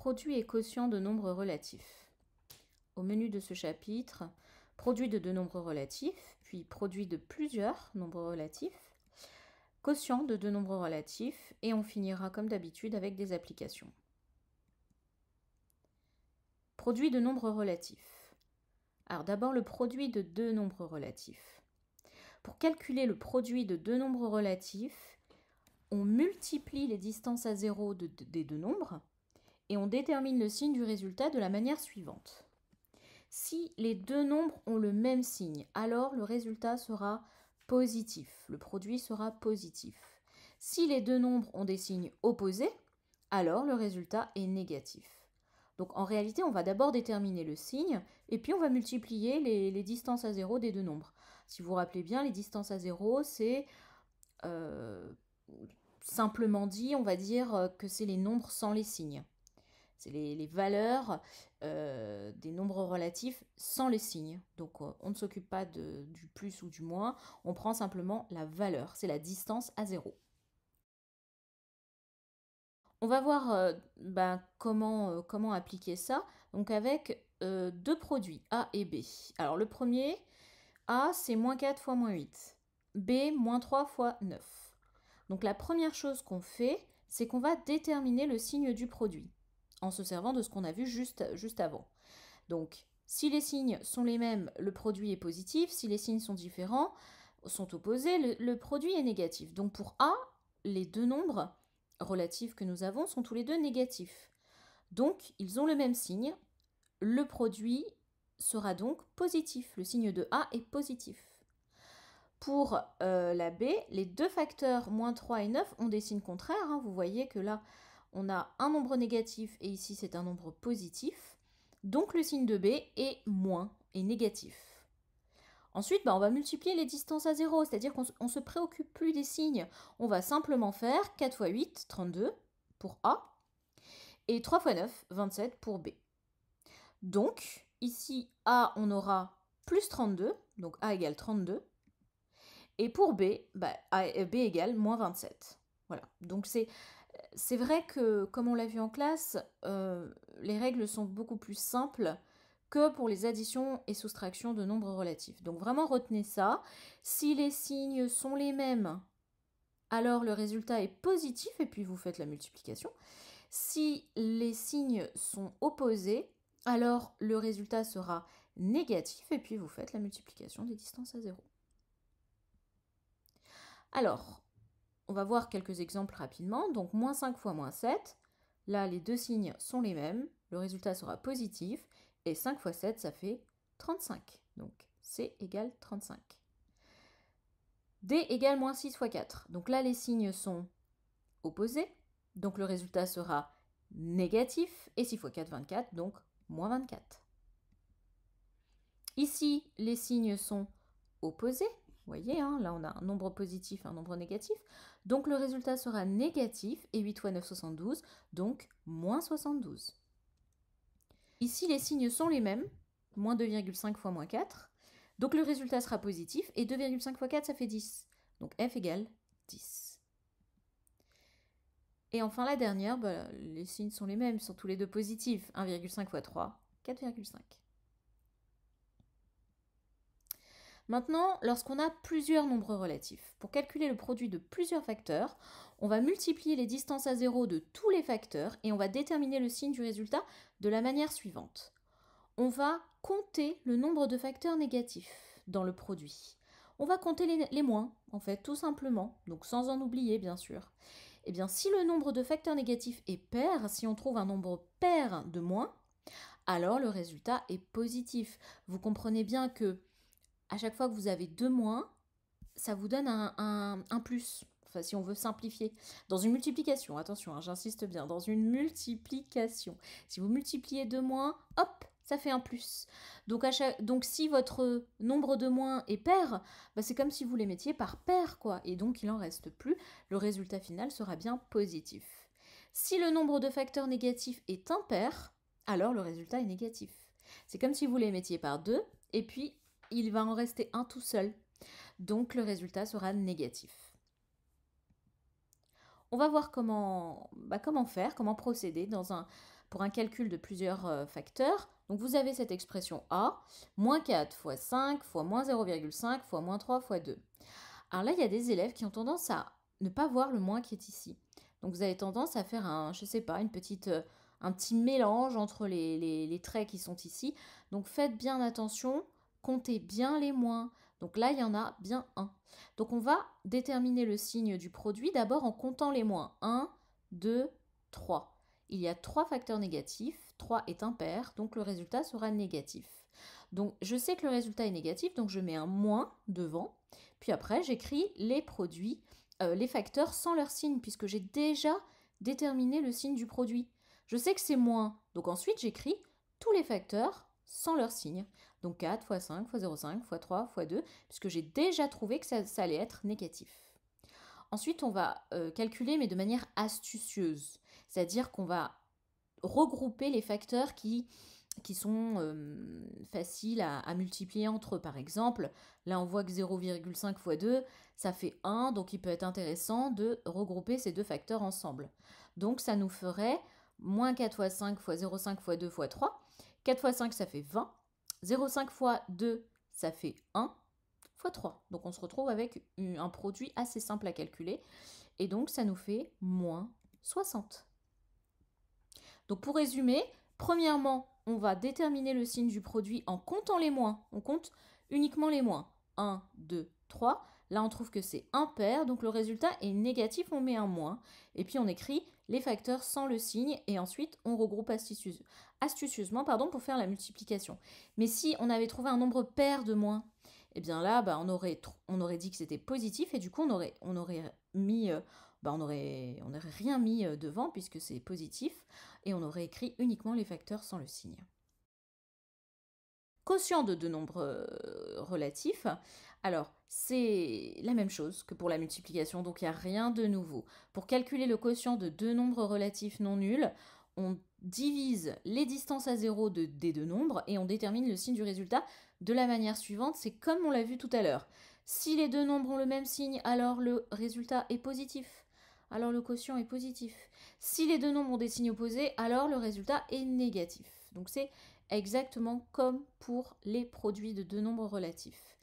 produit et quotient de nombres relatifs. Au menu de ce chapitre, produit de deux nombres relatifs, puis produit de plusieurs nombres relatifs, quotient de deux nombres relatifs, et on finira comme d'habitude avec des applications. Produit de nombres relatifs. Alors d'abord le produit de deux nombres relatifs. Pour calculer le produit de deux nombres relatifs, on multiplie les distances à zéro des deux nombres et on détermine le signe du résultat de la manière suivante. Si les deux nombres ont le même signe, alors le résultat sera positif, le produit sera positif. Si les deux nombres ont des signes opposés, alors le résultat est négatif. Donc en réalité, on va d'abord déterminer le signe et puis on va multiplier les distances à zéro des deux nombres. Si vous vous rappelez bien, les distances à zéro, c'est simplement dit, on va dire que c'est les nombres sans les signes. C'est les valeurs des nombres relatifs sans les signes. Donc on ne s'occupe pas du plus ou du moins, on prend simplement la valeur, c'est la distance à zéro. On va voir comment appliquer ça donc avec deux produits, A et B. Alors le premier, A c'est moins 4 fois moins 8, B moins 3 fois 9. Donc la première chose qu'on fait, c'est qu'on va déterminer le signe du produit en se servant de ce qu'on a vu juste avant. Donc si les signes sont les mêmes, le produit est positif. Si les signes sont différents, sont opposés, le produit est négatif. Donc pour A, les deux nombres relatifs que nous avons sont tous les deux négatifs. Donc ils ont le même signe. Le produit sera donc positif. Le signe de A est positif. Pour la B, les deux facteurs moins 3 et 9 ont des signes contraires. Hein. Vous voyez que là, on a un nombre négatif et ici, c'est un nombre positif. Donc le signe de B est moins, est négatif. Ensuite, on va multiplier les distances à 0, c'est-à-dire qu'on ne se préoccupe plus des signes. On va simplement faire 4 fois 8, 32 pour A, et 3 fois 9, 27 pour B. Donc, ici, A, on aura plus 32, donc A égale 32. Et pour B, B égale moins 27. Voilà, donc c'est vrai que, comme on l'a vu en classe, les règles sont beaucoup plus simples que pour les additions et soustractions de nombres relatifs. Donc vraiment retenez ça. Si les signes sont les mêmes, alors le résultat est positif et puis vous faites la multiplication. Si les signes sont opposés, alors le résultat sera négatif et puis vous faites la multiplication des distances à zéro. Alors, on va voir quelques exemples rapidement. Donc, moins 5 fois moins 7. Là, les deux signes sont les mêmes. Le résultat sera positif. Et 5 fois 7, ça fait 35. Donc, C égale 35. D égale moins 6 fois 4. Donc là, les signes sont opposés. Donc, le résultat sera négatif. Et 6 fois 4, 24. Donc, moins 24. Ici, les signes sont opposés. Vous voyez, hein, là on a un nombre positif, un nombre négatif. Donc le résultat sera négatif et 8 fois 9, 72, donc moins 72. Ici, les signes sont les mêmes, moins 2,5 fois moins 4. Donc le résultat sera positif et 2,5 fois 4, ça fait 10. Donc F égale 10. Et enfin la dernière, les signes sont les mêmes, ils sont tous les deux positifs. 1,5 fois 3, 4,5. Maintenant, lorsqu'on a plusieurs nombres relatifs, pour calculer le produit de plusieurs facteurs, on va multiplier les distances à zéro de tous les facteurs et on va déterminer le signe du résultat de la manière suivante. On va compter le nombre de facteurs négatifs dans le produit. On va compter les moins, en fait, tout simplement, donc sans en oublier, bien sûr. Eh bien, si le nombre de facteurs négatifs est pair, si on trouve un nombre pair de moins, alors le résultat est positif. Vous comprenez bien que à chaque fois que vous avez deux moins, ça vous donne un plus. Enfin, si on veut simplifier. Dans une multiplication, attention, hein, j'insiste bien, dans une multiplication. Si vous multipliez deux moins, hop, ça fait un plus. Donc si votre nombre de moins est pair, c'est comme si vous les mettiez par paire, quoi. Et donc, il n'en reste plus. Le résultat final sera bien positif. Si le nombre de facteurs négatifs est impair, alors le résultat est négatif. C'est comme si vous les mettiez par 2, et puis il va en rester un tout seul. Donc le résultat sera négatif. On va voir comment faire, comment procéder pour un calcul de plusieurs facteurs. Donc vous avez cette expression A, moins 4 fois 5 fois moins 0,5 fois moins 3 fois 2. Alors là, il y a des élèves qui ont tendance à ne pas voir le moins qui est ici. Donc vous avez tendance à faire je sais pas, un petit mélange entre les traits qui sont ici. Donc faites bien attention, comptez bien les moins. Donc là, il y en a bien un. Donc on va déterminer le signe du produit d'abord en comptant les moins. 1, 2, 3. Il y a 3 facteurs négatifs, 3 est impair, donc le résultat sera négatif. Donc je sais que le résultat est négatif, donc je mets un moins devant. Puis après, j'écris les produits, les facteurs sans leur signe, puisque j'ai déjà déterminé le signe du produit. Je sais que c'est moins, donc ensuite j'écris tous les facteurs sans leur signe. Donc 4 fois 5 fois 0,5 fois 3 fois 2, puisque j'ai déjà trouvé que ça allait être négatif. Ensuite, on va calculer, mais de manière astucieuse. C'est-à-dire qu'on va regrouper les facteurs qui sont faciles à multiplier entre eux. Par exemple, là on voit que 0,5 fois 2, ça fait 1, donc il peut être intéressant de regrouper ces deux facteurs ensemble. Donc ça nous ferait moins 4 fois 5 fois 0,5 fois 2 fois 3. 4 fois 5, ça fait 20. 0,5 fois 2, ça fait 1 fois 3. Donc on se retrouve avec un produit assez simple à calculer. Et donc ça nous fait moins 60. Donc pour résumer, premièrement, on va déterminer le signe du produit en comptant les moins. On compte uniquement les moins. 1, 2, 3. Là, on trouve que c'est impair, donc le résultat est négatif, on met un moins. Et puis, on écrit les facteurs sans le signe et ensuite, on regroupe astucieusement pour faire la multiplication. Mais si on avait trouvé un nombre pair de moins, eh bien là, on aurait dit que c'était positif et du coup, on aurait rien mis devant puisque c'est positif et on aurait écrit uniquement les facteurs sans le signe. Quotient de deux nombres relatifs, alors c'est la même chose que pour la multiplication, donc il n'y a rien de nouveau. Pour calculer le quotient de deux nombres relatifs non nuls, on divise les distances à zéro des deux nombres et on détermine le signe du résultat de la manière suivante, c'est comme on l'a vu tout à l'heure. Si les deux nombres ont le même signe, alors le résultat est positif. Alors le quotient est positif. Si les deux nombres ont des signes opposés, alors le résultat est négatif. Donc c'est exactement comme pour les produits de deux nombres relatifs.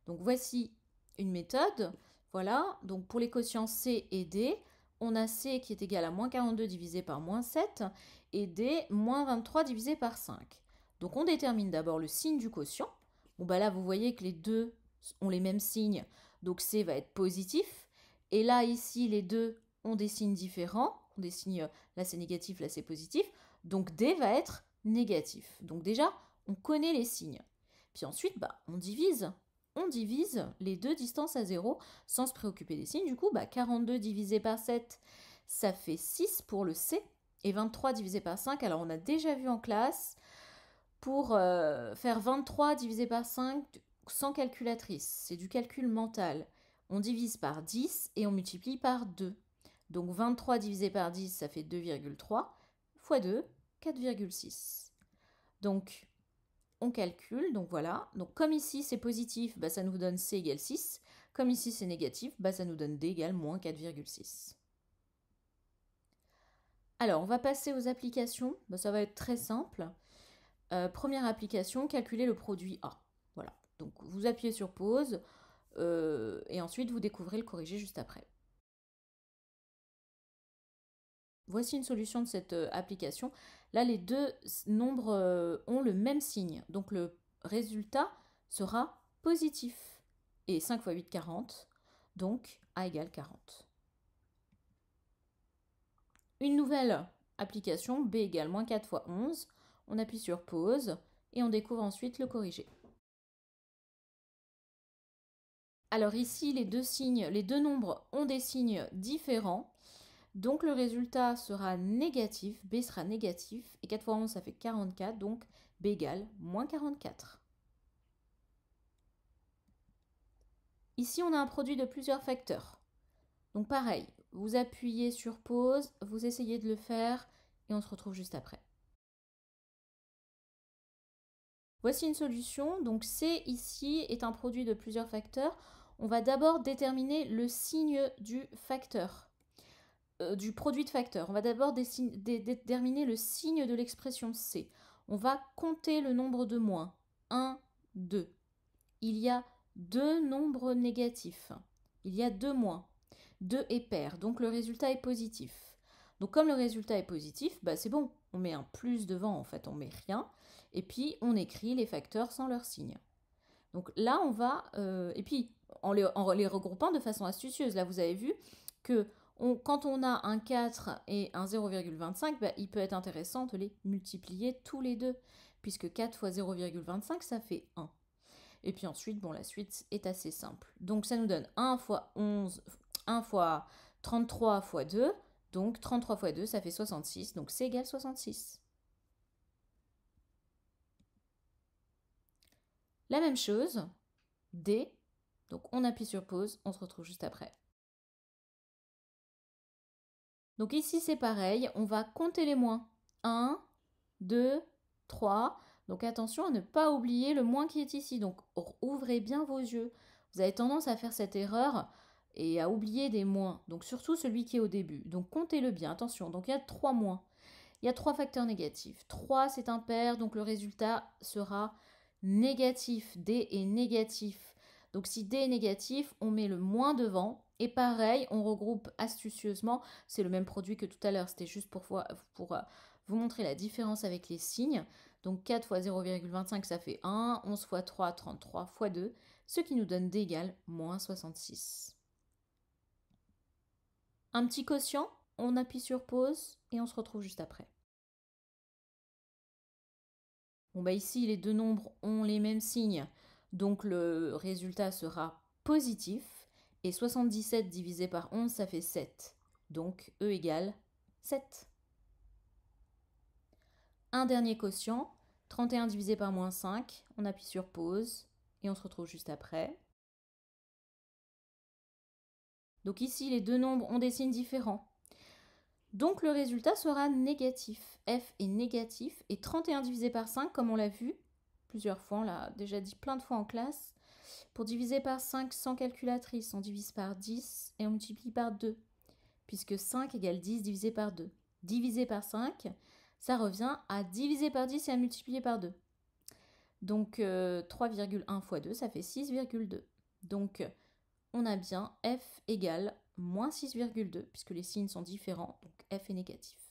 Donc voici une méthode. Voilà, donc pour les quotients C et D, on a C qui est égal à moins 42 divisé par moins 7 et D moins 23 divisé par 5. Donc on détermine d'abord le signe du quotient. Bon là vous voyez que les deux ont les mêmes signes, donc C va être positif. Et là ici les deux ont des signes différents, des signes, là c'est négatif, là c'est positif, donc D va être négatif. Donc déjà, on connaît les signes. Puis ensuite, on divise les deux distances à 0 sans se préoccuper des signes. Du coup, 42 divisé par 7, ça fait 6 pour le C. Et 23 divisé par 5, alors on a déjà vu en classe, pour faire 23 divisé par 5 sans calculatrice, c'est du calcul mental. On divise par 10 et on multiplie par 2. Donc 23 divisé par 10, ça fait 2,3 fois 2, 4,6. Donc, on calcule, donc voilà. Donc, comme ici, c'est positif, ça nous donne C égale 6. Comme ici, c'est négatif, ça nous donne D égale moins 4,6. Alors, on va passer aux applications. Ça va être très simple. Première application, calculer le produit A. Voilà. Donc, vous appuyez sur pause et ensuite, vous découvrez le corrigé juste après. Voici une solution de cette application. Là, les deux nombres ont le même signe. Donc, le résultat sera positif. Et 5 fois 8, 40. Donc, A égale 40. Une nouvelle application, B égale moins 4 fois 11. On appuie sur pause et on découvre ensuite le corrigé. Alors ici, les deux nombres ont des signes différents. Donc le résultat sera négatif, B sera négatif, et 4 fois 11 ça fait 44, donc B égale moins 44. Ici on a un produit de plusieurs facteurs. Donc pareil, vous appuyez sur pause, vous essayez de le faire, et on se retrouve juste après. Voici une solution, donc C ici est un produit de plusieurs facteurs. On va d'abord déterminer le signe du facteur. du produit de facteurs. On va d'abord déterminer le signe de l'expression C. On va compter le nombre de moins. 1, 2. Il y a 2 nombres négatifs. Il y a 2 moins. 2 est pair, donc le résultat est positif. Donc comme le résultat est positif, bah c'est bon. On met un plus devant, en fait, on met rien. Et puis on écrit les facteurs sans leur signe. Donc là, on va... et puis, en les regroupant de façon astucieuse, là, vous avez vu que quand on a un 4 et un 0,25, bah, il peut être intéressant de les multiplier tous les deux, puisque 4 fois 0,25, ça fait 1. Et puis ensuite, bon, la suite est assez simple. Donc ça nous donne 1 fois 11, 1 fois 33 fois 2, donc 33 fois 2, ça fait 66, donc c'est égal 66. La même chose, D, donc on appuie sur pause, on se retrouve juste après. Donc ici c'est pareil, on va compter les moins. 1, 2, 3. Donc attention à ne pas oublier le moins qui est ici. Donc ouvrez bien vos yeux. Vous avez tendance à faire cette erreur et à oublier des moins. Donc surtout celui qui est au début. Donc comptez-le bien, attention. Donc il y a 3 moins. Il y a 3 facteurs négatifs. 3 c'est impair, donc le résultat sera négatif. D est négatif. Donc si D est négatif, on met le moins devant. Et pareil, on regroupe astucieusement. C'est le même produit que tout à l'heure. C'était juste pour vous montrer la différence avec les signes. Donc 4 fois 0,25, ça fait 1. 11 fois 3, 33 fois 2. Ce qui nous donne D égale moins 66. Un petit quotient, on appuie sur pause et on se retrouve juste après. Bon bah ici, les deux nombres ont les mêmes signes. Donc le résultat sera positif. Et 77 divisé par 11, ça fait 7. Donc E égale 7. Un dernier quotient, 31 divisé par moins 5. On appuie sur pause et on se retrouve juste après. Donc ici, les deux nombres ont des signes différents. Donc le résultat sera négatif. F est négatif et 31 divisé par 5, comme on l'a vu plusieurs fois, on l'a déjà dit plein de fois en classe. Pour diviser par 5 sans calculatrice, on divise par 10 et on multiplie par 2, puisque 5 égale 10 divisé par 2. Divisé par 5, ça revient à diviser par 10 et à multiplier par 2. Donc 3,1 fois 2, ça fait 6,2. Donc on a bien F égale moins 6,2, puisque les signes sont différents, donc F est négatif.